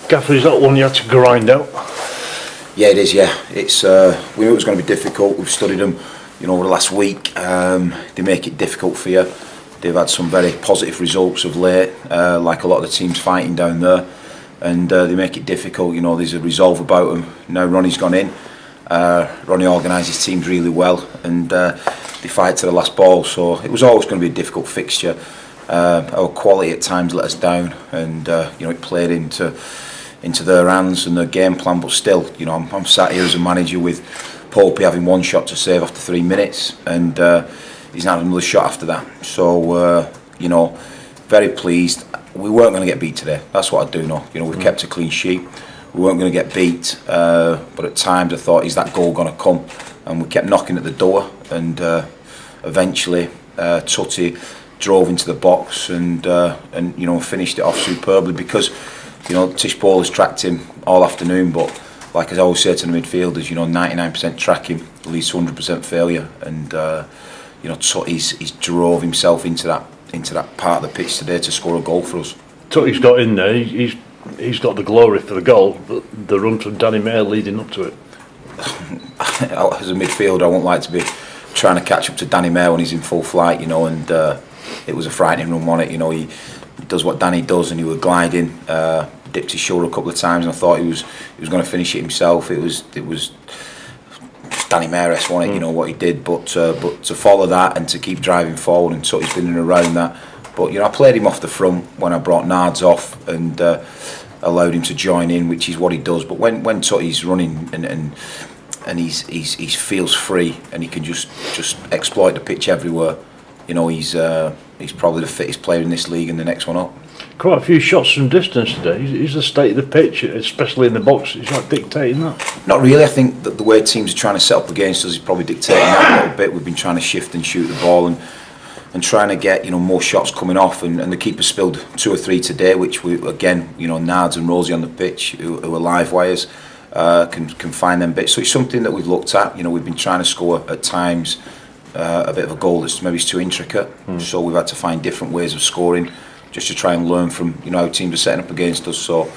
Gaffer, is that one you had to grind out? Yeah, it is. Yeah, it's we knew it was going to be difficult. We've studied them, over the last week. They make it difficult for you. They've had some very positive results of late, like a lot of the teams fighting down there, and they make it difficult. There's a resolve about them. Now Ronnie's gone in. Ronnie organises teams really well, and they fight to the last ball. So it was always going to be a difficult fixture. Our quality at times let us down, and it played into their hands and their game plan. But still, I'm sat here as a manager with Popey having one shot to save after 3 minutes, and he's had another shot after that. So very pleased. We weren't going to get beat today. That's what I do know. We've kept a clean sheet. We weren't going to get beat, but at times I thought, is that goal going to come? And we kept knocking at the door, and eventually Tutty drove into the box and finished it off superbly, because Tish Paul has tracked him all afternoon, but like I always say to the midfielders, 99% tracking leads to 100% failure, and Tutty's drove himself into that part of the pitch today to score a goal for us. Tutty's got in there. He's got the glory for the goal, but the run from Danny Mayer leading up to it. As a midfielder, I won't like to be trying to catch up to Danny Mayer when he's in full flight, and it was a frightening run on it. He does what Danny does, and he was gliding, dipped his shoulder a couple of times, and I thought he was going to finish it himself. It was Danny Mayer-esque, wasn't it? What he did, but to follow that and to keep driving forward, and Tutty's been in and around that. But I played him off the front when I brought Nards off and allowed him to join in, which is what he does. But when Tutty's running and he feels free and he can just exploit the pitch everywhere, he's probably the fittest player in this league and the next one up. Quite a few shots from distance today. Is the state of the pitch, especially in the box, is that dictating that? Not really. I think that the way teams are trying to set up against us is probably dictating that a little bit. We've been trying to shift and shoot the ball and trying to get more shots coming off, and the keeper spilled 2 or 3 today, which we again, Nards and Rosie on the pitch who are live wires can find them bits. So it's something that we've looked at. We've been trying to score at times a bit of a goal that's maybe too intricate, so we've had to find different ways of scoring just to try and learn from how teams are setting up against us. So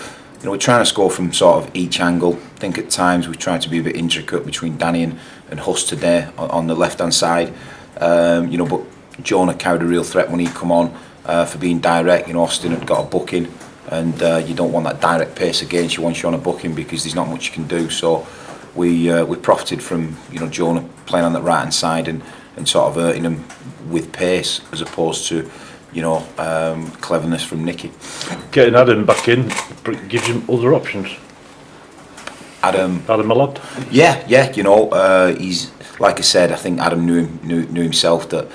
we're trying to score from sort of each angle. I think at times we've tried to be a bit intricate between Danny and Huss today on the left hand side, but Jonah carried a real threat when he come on for being direct. Austin had got a booking, and you don't want that direct pace against you once you're on a booking, because there's not much you can do. So we profited from Jonah playing on the right hand side and sort of hurting him with pace, as opposed to cleverness from Nicky. Getting Adam back in gives him other options. Adam a lad? Yeah. He's, like I said, I think Adam knew himself that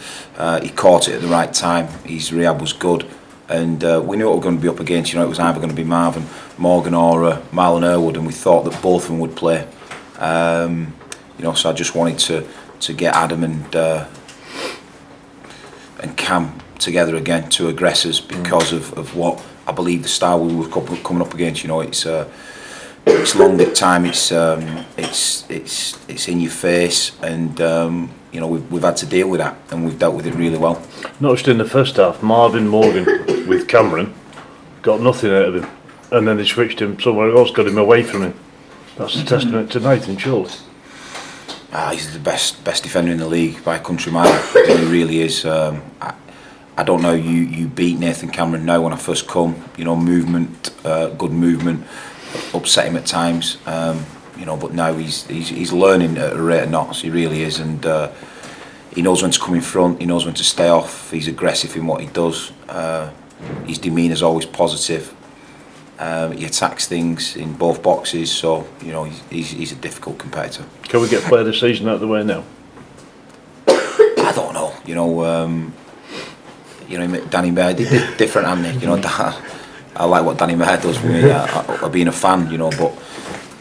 he caught it at the right time. His rehab was good, and we knew what we were going to be up against. It was either going to be Marvin Morgan or Marlon Irwood, and we thought that both of them would play. So I just wanted to get Adam and Cam together again, 2 aggressors, because of what I believe the style we were coming up against. It's long at time. It's in your face, and we've had to deal with that, and we've dealt with it really well. Noticed in the first half, Marvin Morgan with Cameron got nothing out of him, and then they switched him somewhere else, got him away from him. That's a testament to Nathan, surely. He's the best defender in the league by a country mile. He really is. I don't know. You beat Nathan Cameron now. When I first come, movement, good movement. Upset him at times, but now he's learning at a rate of knots. He really is, and he knows when to come in front. He knows when to stay off. He's aggressive in what he does. His demeanour is always positive. He attacks things in both boxes, so he's a difficult competitor. Can we get player of the season out of the way now? I don't know. Danny Mayer did different, hasn't he? I like what Danny Mayer does for me. I've been a fan, but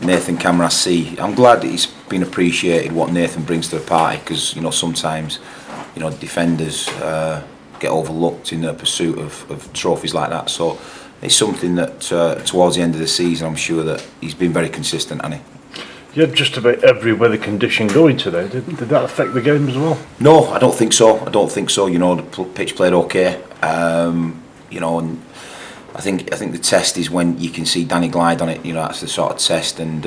Nathan Cameron, I'm glad that he's been appreciated what Nathan brings to the party, because sometimes defenders get overlooked in their pursuit of trophies like that. So it's something that towards the end of the season, I'm sure that he's been very consistent, hasn't he? You had just about every weather condition going today. Did that affect the game as well? No, I don't think so. The pitch played okay. And I think the test is when you can see Danny glide on it. You know, that's the sort of test. And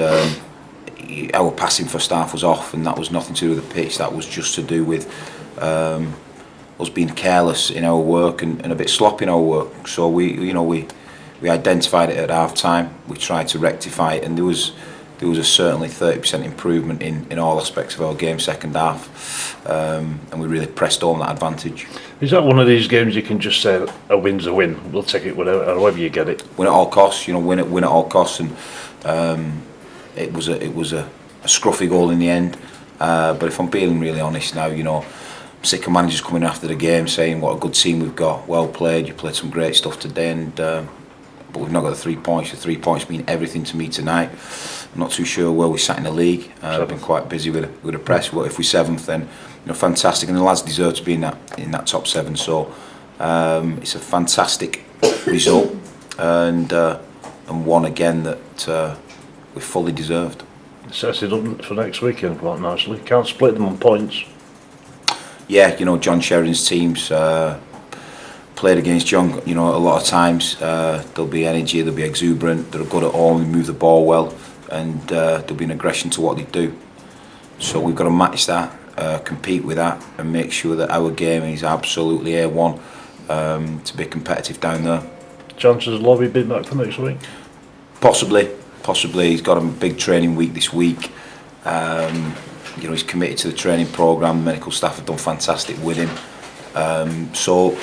our passing first half was off, and that was nothing to do with the pitch. That was just to do with us being careless in our work and a bit sloppy in our work. So we identified it at half time. We tried to rectify it, and there was a certainly 30% improvement in all aspects of our game second half, and we really pressed home that advantage. Is that one of these games you can just say a win's a win? We'll take it however you get it. Win at all costs, win at all costs, and it was a scruffy goal in the end. But if I'm being really honest now, I'm sick of managers coming after the game saying what a good team we've got. Well played, you played some great stuff today, but we've not got the 3 points. The 3 points mean everything to me tonight. I'm not too sure where we sat in the league. I've been quite busy with the press. But if we're seventh, then fantastic, and the lads deserve to be in that top 7. So it's a fantastic result, and one again that we fully deserved. It sets it up for next weekend quite nicely. Can't split them on points. Yeah, John Sheridan's teams played against John. A lot of times there'll be energy, they'll be exuberant, they're good at home, they move the ball well, and there'll be an aggression to what they do. So we've got to match that, compete with that, and make sure that our game is absolutely A1 to be competitive down there. Chances of Lobby being back for next week? Possibly. He's got a big training week this week. He's committed to the training programme. The medical staff have done fantastic with him. So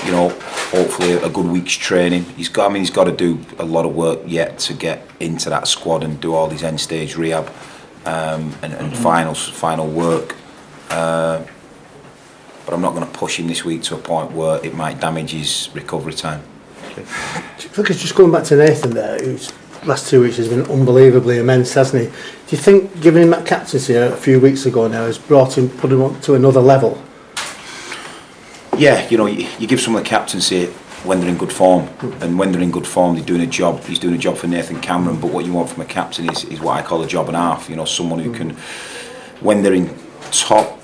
hopefully a good week's training. He's got to do a lot of work yet to get into that squad and do all his end stage rehab and final work. But I'm not going to push him this week to a point where it might damage his recovery time. Okay. Because just going back to Nathan there, who's last 2 weeks has been unbelievably immense, hasn't he? Do you think giving him that captaincy a few weeks ago now has put him up to another level? Yeah, you give someone the captaincy when they're in good form, and when they're in good form, they're doing a job. He's doing a job for Nathan Cameron, but what you want from a captain is what I call a job and a half. Someone who can, when they're in top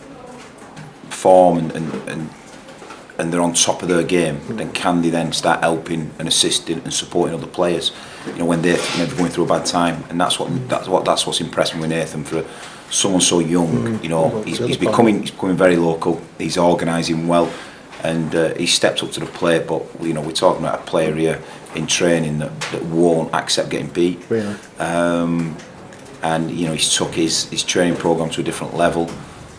form and they're on top of their game, then can they then start helping and assisting and supporting other players? When they're maybe going through a bad time, and that's what's impressed me with Nathan. For someone so young, he's becoming very local. He's organising well, and he's stepped up to the plate. But we're talking about a player here in training that won't accept getting beat. Really? And he's took his training programme to a different level.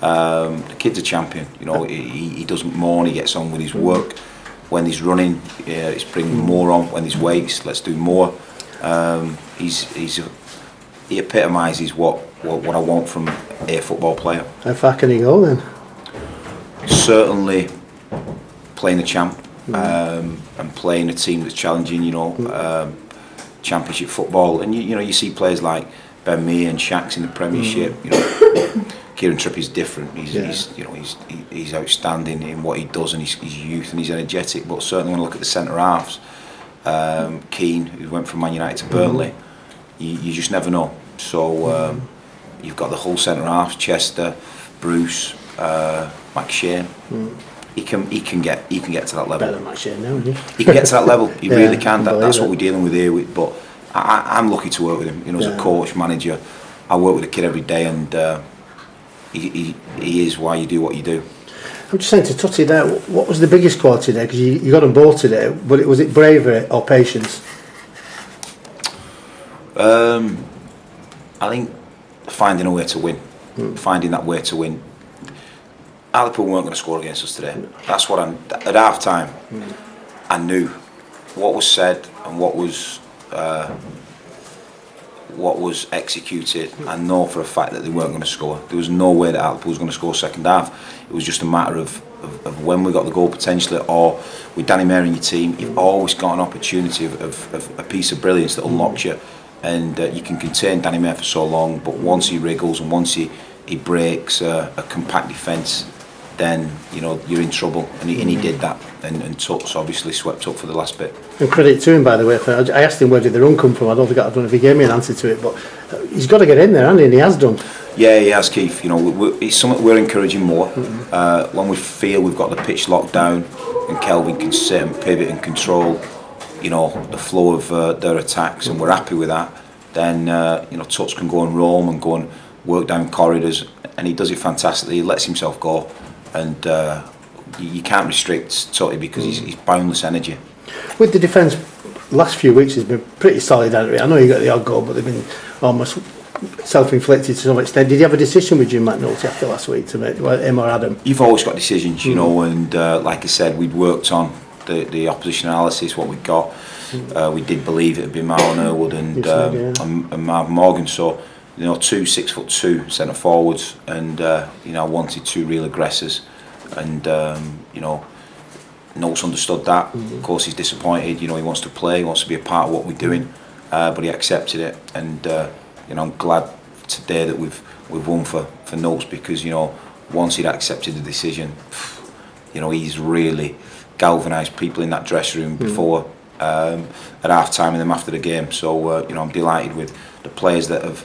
The kid's a champion. He doesn't mourn. He gets on with his work. When he's running, he's bringing more on. When he's weights, let's do more. He epitomises what I want from a football player. How far can he go then? Certainly playing a champ, and playing a team that's challenging. Championship football, and you see players like Ben Mee and Shaq's in the Premiership. Kieran Trippier's different. He's outstanding in what he does, and his youth, and he's energetic. But certainly when I look at the centre halves, Keane, who went from Man United to Burnley, you just never know. So you've got the whole centre halves: Chester, Bruce, McShane. He can get to that level. Better than McShane now, isn't he? He can get to that level. He really can. That's what we're dealing with here. But I'm lucky to work with him. As a coach, manager, I work with the kid every day, and he is why you do what you do. I'm just saying to Tutty there, what was the biggest quality there? Because you got them both today, but was it bravery or patience? I think finding a way to win, finding that way to win. Hartlepool weren't going to score against us today. That's what at half time. I knew what was said and what was executed. I know for a fact that they weren't going to score. There was no way that Hartlepool was going to score second half. It was just a matter of when we got the goal potentially, or with Danny Mayer in your team, you've always got an opportunity of a piece of brilliance that unlocks you, and you can contain Danny Mayer for so long, but once he wriggles and once he breaks a compact defence, then you're in trouble, and he did that, and Tuts obviously swept up for the last bit. And credit to him, by the way. I asked him where did the run come from. I don't know if he gave me an answer to it, but he's got to get in there, hasn't he? And he has done. Yeah, he has, Keith. It's something we're encouraging more. When we feel we've got the pitch locked down and Kelvin can sit and pivot and control, the flow of their attacks, and we're happy with that, then Tuts can go and roam and go and work down corridors, and he does it fantastically. He lets himself go, and you can't restrict Tutty because he's boundless energy. With the defence, last few weeks has been pretty solid. I know you got the odd goal, but they've been almost self-inflicted to some extent. Did you have a decision with Jim McNulty after last week to make him or Adam? You've always got decisions, and like I said, we'd worked on the opposition analysis, what we got. We did believe it would be Marlon Irwood and Marv Morgan, so 2 6'2" centre forwards, and I wanted 2 real aggressors, and Notes understood that. Of course, he's disappointed. He wants to play, he wants to be a part of what we're doing, but he accepted it, and I'm glad today that we've won for Notes, because once he'd accepted the decision, he's really galvanised people in that dressing room before, at half time and them after the game. So I'm delighted with the players that have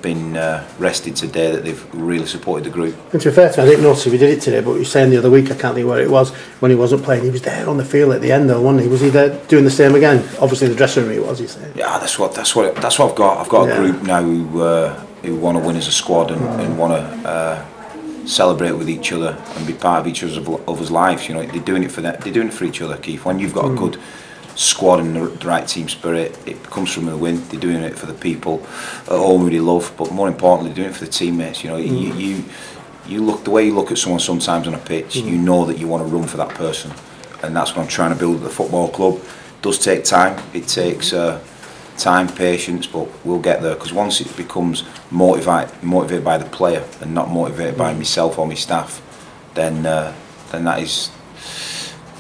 been rested today, that they've really supported the group. And to be fair to him, I didn't notice if he did it today, but he was saying the other week, I can't think where it was, when he wasn't playing, he was there on the field at the end though, wasn't he? Was he there doing the same again? Obviously the dressing room he was, he said. Yeah, that's what I've got. I've got a group now who want to win as a squad and want to celebrate with each other and be part of each other's lives. They're doing it for that. They're doing it for each other, Keith. When you've got a good squad and the right team spirit, it comes from the win. They're doing it for the people at home who they love, but more importantly, they're doing it for the teammates. You look the way you look at someone sometimes on a pitch. You know that you want to run for that person, and that's what I'm trying to build at the football club. It does take time. It takes time, patience, but we'll get there, because once it becomes motivated by the player and not motivated by myself or my staff, then that is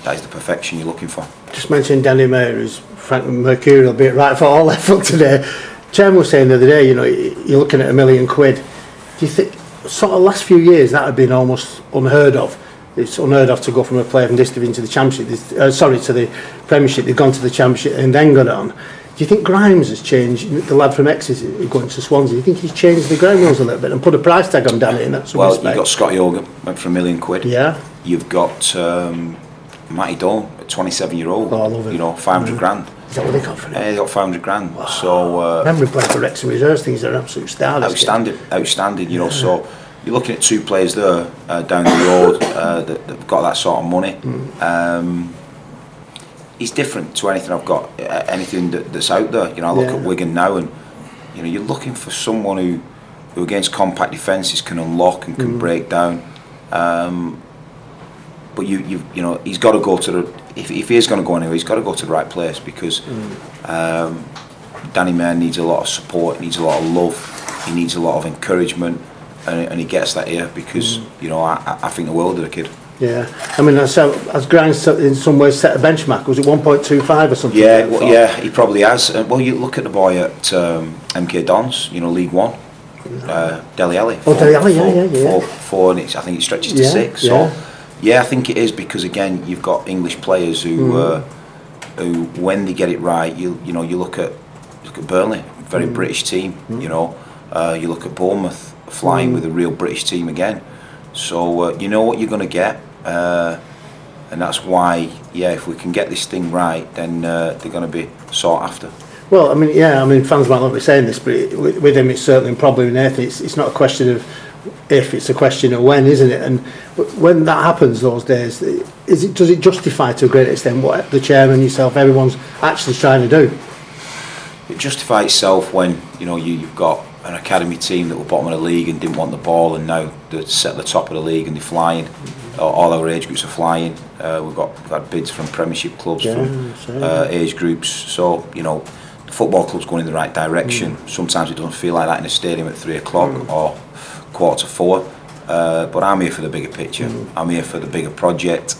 the perfection you're looking for. Just mentioned Danny Mayer, who's Frank Mercurial, be it right for all left foot today. Chairman was saying the other day, you're looking at £1 million. Do you think, sort of last few years, that had been almost unheard of? It's unheard of to go from a player from this division to the Championship, to the Premiership. They've gone to the Championship and then gone on. Do you think Grimes has changed, the lad from Exeter going to Swansea? Do you think he's changed the ground rules a little bit and put a price tag on Danny in that sort of respect? You've got Scotty Hogan, went for £1 million. Yeah. You've got Matty Dawn, a 27-year-old. Oh, I love it. 500 grand. Is that what they got for him? Yeah, they got 500 grand. Wow. So I remember playing for Wrexham Reserves. Things are absolute stars. Outstanding. So you're looking at 2 players there down the road that've got that sort of money. He's different to anything I've got, anything that's out there. I look at Wigan now, and you're looking for someone who against compact defences can unlock and can break down. But he's got to go to the. If he is going to go anywhere, he's got to go to the right place, because Danny Mayer needs a lot of support, needs a lot of love, he needs a lot of encouragement, and he gets that here, because I think the world of the kid. Yeah, I mean, has Grimes in some ways set a benchmark? Was it 1.25 or something? Yeah, he probably has. Well, you look at the boy at MK Dons, League One, Dele Alli. Dele Alli, Four, and I think it stretches to 6. So, I think it is, because again, you've got English players who, when they get it right, you look at Burnley, very British team. You look at Bournemouth flying with a real British team again. So you know what you're going to get, and that's why, if we can get this thing right, then they're going to be sought after. Well, I mean, fans might not be saying this, but with him, it's certainly probably Nathan. It's not a question of if, it's a question of when, isn't it? And when that happens those days, does it justify to a great extent what the chairman, yourself, everyone's actually trying to do? It justifies itself when you've got an academy team that were bottom of the league and didn't want the ball, and now they're set at the top of the league and they're flying. All our age groups are flying. We've had bids from Premiership clubs, from age groups. So the football club's going in the right direction. Sometimes it doesn't feel like that in a stadium at 3 o'clock or 3:45. But I'm here for the bigger picture. I'm here for the bigger project,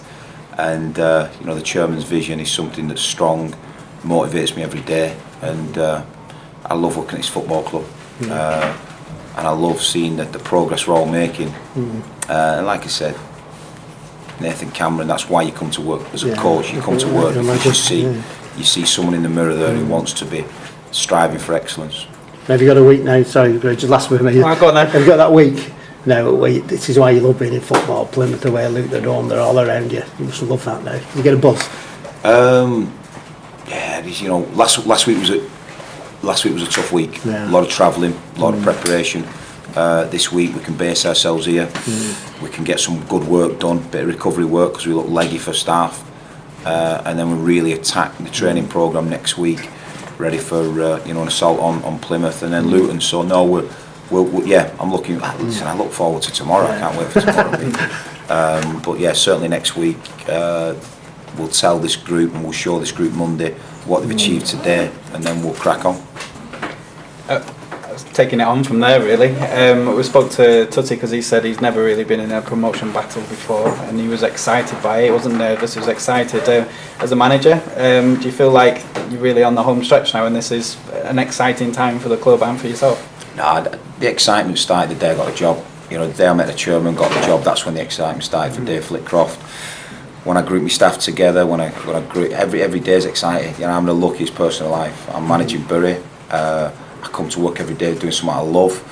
and the chairman's vision is something that's strong, motivates me every day, and I love working at this football club. And I love seeing that the progress we're all making. And like I said, Nathan Cameron, that's why you come to work as a coach. You come to work because you see someone in the mirror there who wants to be striving for excellence. Now, have you got a week now? Sorry, just last week. I've got now. Have you got that week? Now, this is why you love being in football. Plymouth away, Luton at home, they're all around you. You must love that now. You get a buzz. you know, last week was a tough week. Yeah. A lot of travelling, a lot of preparation. This week we can base ourselves here. We can get some good work done, bit of recovery work because we look leggy for staff, and then we really attack the training programme next week, ready for you know, an assault on Plymouth and then Luton. So no, we're yeah, I'm looking. Listen, I look forward to tomorrow. I can't wait for tomorrow. But yeah, certainly next week we'll tell this group and we'll show this group Monday what they've achieved today, and then we'll crack on. Taking it on from there, really. We spoke to Tutty because he said he's never really been in a promotion battle before, and he was excited by it. He wasn't nervous, he was excited. As a manager, do you feel like you're really on the home stretch now and this is an exciting time for the club and for yourself? Nah, the excitement started the day I got a job. You know, the day I met the chairman, got the job, that's when the excitement started for Dave Flitcroft. When I group my staff together, when I group, every day is exciting. You know, I'm the luckiest person in life. I'm managing Bury. I come to work every day doing something I love.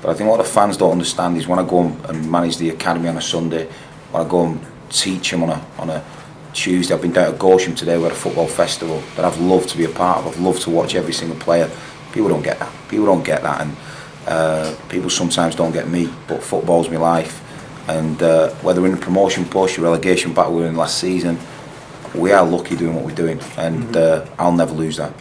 But I think what the fans don't understand is when I go and manage the academy on a Sunday, when I go and teach them on a Tuesday, I've been down to Gorsham today, we had a football festival that I've loved to be a part of. I've loved to watch every single player. People don't get that. People don't get that, and people sometimes don't get me. But football's my life, and whether we're in a promotion push, a relegation battle we were in last season, we are lucky doing what we're doing, and I'll never lose that.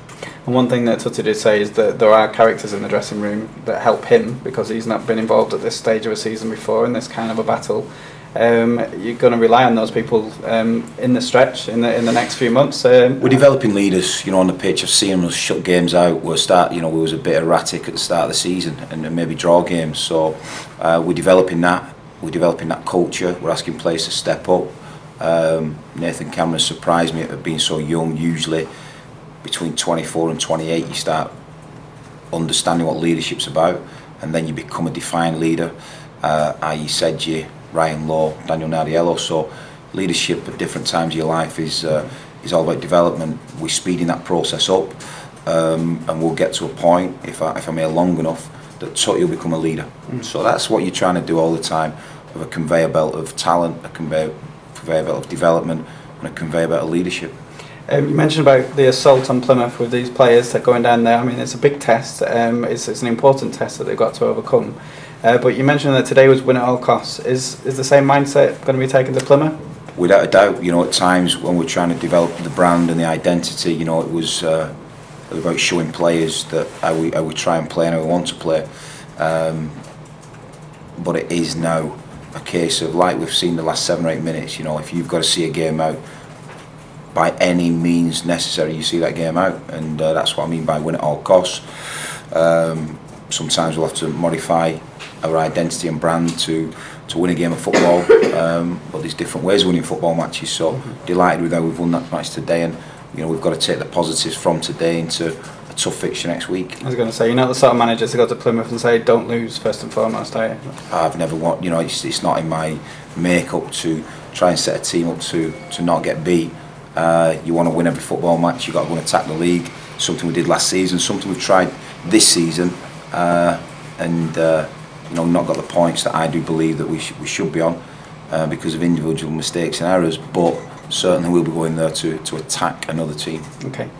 And one thing that Tutty did say is that there are characters in the dressing room that help him because he's not been involved at this stage of a season before in this kind of a battle. You're going to rely on those people in the stretch in the next few months. We're developing leaders, you know, on the pitch. I've seen us shut games out. We was a bit erratic at the start of the season and maybe draw games. So we're developing that. We're developing that culture. We're asking players to step up. Nathan Cameron surprised me at being so young. Usually between 24 and 28 you start understanding what leadership's about, and then you become a defined leader, i.e. Sedgey, Ryan Law, Daniel Nardiello. So leadership at different times of your life is all about development. We're speeding that process up, and we'll get to a point, if I'm here long enough, that Tutty will become a leader. So that's what you're trying to do all the time, of a conveyor belt of talent, a conveyor belt of development, and a conveyor belt of leadership. You mentioned about the assault on Plymouth with these players that are going down there. I mean, it's a big test. It's an important test that they've got to overcome. But you mentioned that today was win at all costs. Is the same mindset going to be taken to Plymouth? Without a doubt. You know, at times when we're trying to develop the brand and the identity, you know, it was about showing players that how we try and play and how we want to play. But it is now a case of, like we've seen the last 7 or 8 minutes, you know, if you've got to see a game out, by any means necessary, you see that game out, and that's what I mean by win at all costs. Sometimes we'll have to modify our identity and brand to win a game of football, but there's different ways of winning football matches. So delighted with how we've won that match today, and you know, we've got to take the positives from today into a tough fixture next week. I was going to say, you're not the sort of manager to go to Plymouth and say don't lose first and foremost, are you? I've never want, you know, it's not in my makeup to try and set a team up to not get beat. You want to win every football match, you've got to go and attack the league. Something we did last season, something we've tried this season, and you know, not got the points that I do believe that we should be on because of individual mistakes and errors, but certainly we'll be going there to attack another team. Okay.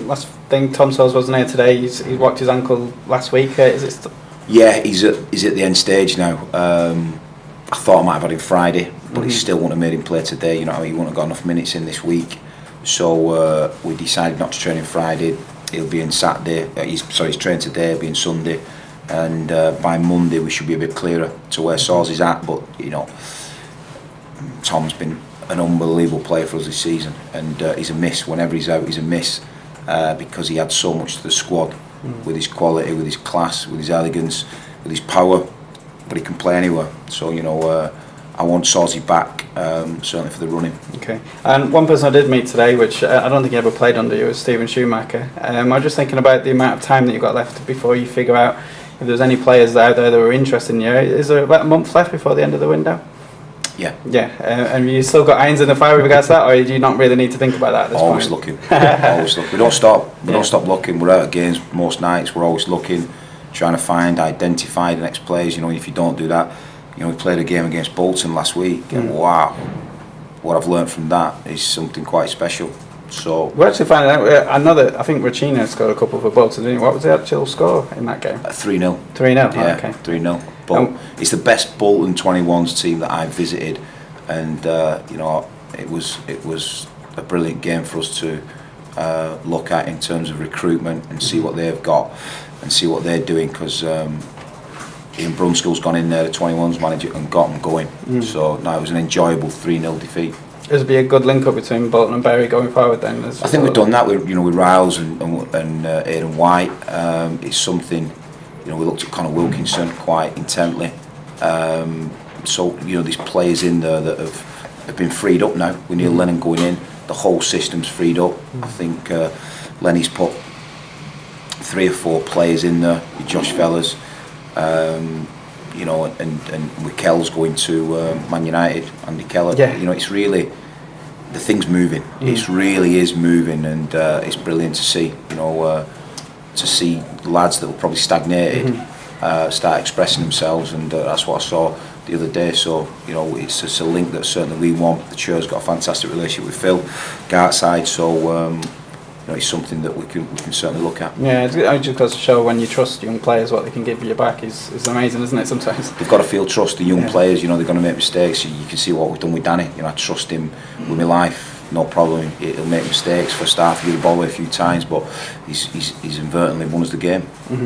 Last thing, Tom Sawes wasn't here today. He's whacked his ankle last week. Is it Yeah, he's at the end stage now. I thought I might have had him Friday, but he still wouldn't have made him play today. You know, he wouldn't have got enough minutes in this week. So we decided not to train him Friday. He'll be in Saturday. He's trained today. He'll be in Sunday, and by Monday we should be a bit clearer to where Sawes is at. But you know, Tom's been an unbelievable player for us this season, and he's a miss. Whenever he's out, he's a miss because he adds so much to the squad with his quality, with his class, with his elegance, with his power. But he can play anywhere. So you know, I want Sawsy back, certainly for the running. Okay. And one person I did meet today, which I don't think he ever played under you, was Stephen Schumacher. I was just thinking about the amount of time that you've got left before you figure out if there's any players out there that are interested in you. Is there about a month left before the end of the window? Yeah. Yeah. And you still got irons in the fire with regards to that, or do you not really need to think about that at this always point? Looking. Always looking. We don't stop. We don't stop looking. We're out of games most nights. We're always looking, trying to find, identify the next players. You know, if you don't do that, you know, we played a game against Bolton last week, and wow, what I've learnt from that is something quite special. So We're actually finding out. I know that I think Rachina scored a couple for Bolton, didn't he? What was the actual score in that game? 3-0. 3-0. Yeah, Okay. 3-0. But it's the best Bolton 21s team that I've visited, and you know, it was a brilliant game for us to look at in terms of recruitment and see what they've got and see what they're doing, because Ian Brunskill's gone in there, the 21s manager, and got them going. So no, it was an enjoyable 3-0 defeat. There's be a good link up between Bolton and Bury going forward then. I think we've done that with Riles and Aidan White. It's something, we looked at Conor Wilkinson quite intently. So there's players in there that have been freed up now. With Neil Lennon going in, the whole system's freed up. I think Lenny's put 3 or 4 players in there with Josh Fellas. And with Kells going to Man United, Andy Keller. Yeah. It's really, the thing's moving. It really is moving, and it's brilliant to see. To see lads that were probably stagnated start expressing themselves, and that's what I saw the other day. So it's just a link that certainly we want. The chair's got a fantastic relationship with Phil Gartside, so it's something that we can certainly look at. Yeah, it just goes to show when you trust young players, what they can give you back is amazing, isn't it? Sometimes they've got to feel trust. The young players, they're going to make mistakes. You can see what we've done with Danny. I trust him with my life, no problem. He'll make mistakes for a start. He'll get the ball away a few times, but he's inadvertently won us the game.